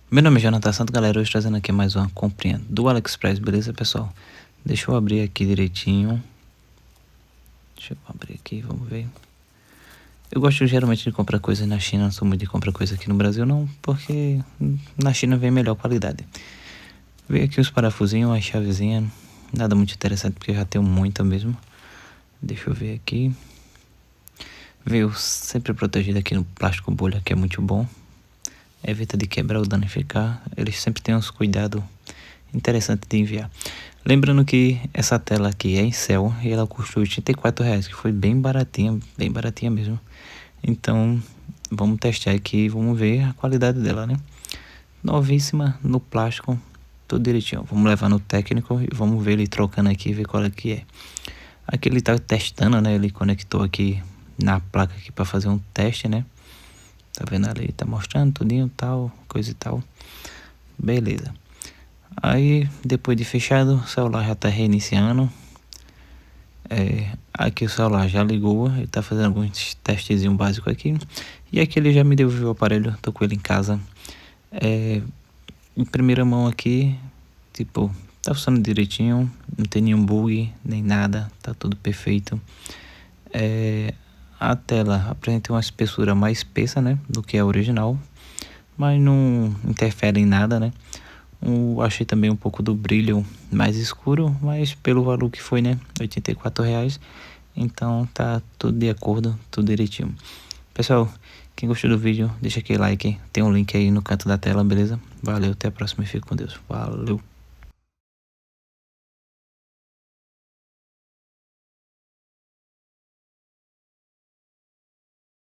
Meu nome é Jonathan Santos, galera, hoje trazendo aqui mais uma comprinha do AliExpress, beleza, pessoal? Deixa eu abrir aqui direitinho. Deixa eu abrir aqui, vamos ver. Eu gosto geralmente de comprar coisas na China, não sou muito de comprar coisa aqui no Brasil não, porque na China vem melhor qualidade. Veio aqui os parafusinhos, uma chavezinha, nada muito interessante porque eu já tenho muita mesmo. Deixa eu ver aqui. Veio sempre protegido aqui no plástico bolha, que é muito bom. Evita de quebrar ou danificar. Eles sempre têm uns cuidados interessantes de enviar. Lembrando que essa tela aqui é em céu e ela custou R$ 84, que foi bem baratinha mesmo. Então vamos testar aqui e vamos ver a qualidade dela, né? Novíssima no plástico, tudo direitinho. Vamos levar no técnico e vamos ver ele trocando aqui e ver qual é que é. Aqui ele tá testando, né? Ele conectou aqui na placa aqui para fazer um teste, né? Tá vendo ali? Tá mostrando tudinho, tal, coisa e tal. Beleza. Aí, depois de fechado, o celular já tá reiniciando. Aqui o celular já ligou, ele tá fazendo alguns testezinhos básicos aqui. E aqui ele já me devolveu o aparelho, tô com ele em casa. Em primeira mão aqui, tipo, tá funcionando direitinho, não tem nenhum bug, nem nada, tá tudo perfeito. A tela apresenta uma espessura mais espessa, né, do que a original, mas não interfere em nada, né. Achei também um pouco do brilho mais escuro, mas pelo valor que foi, né, R$ 84, então tá tudo de acordo, tudo direitinho. Pessoal, quem gostou do vídeo, deixa aquele like, tem um link aí no canto da tela, beleza? Valeu, até a próxima e fique com Deus. Valeu!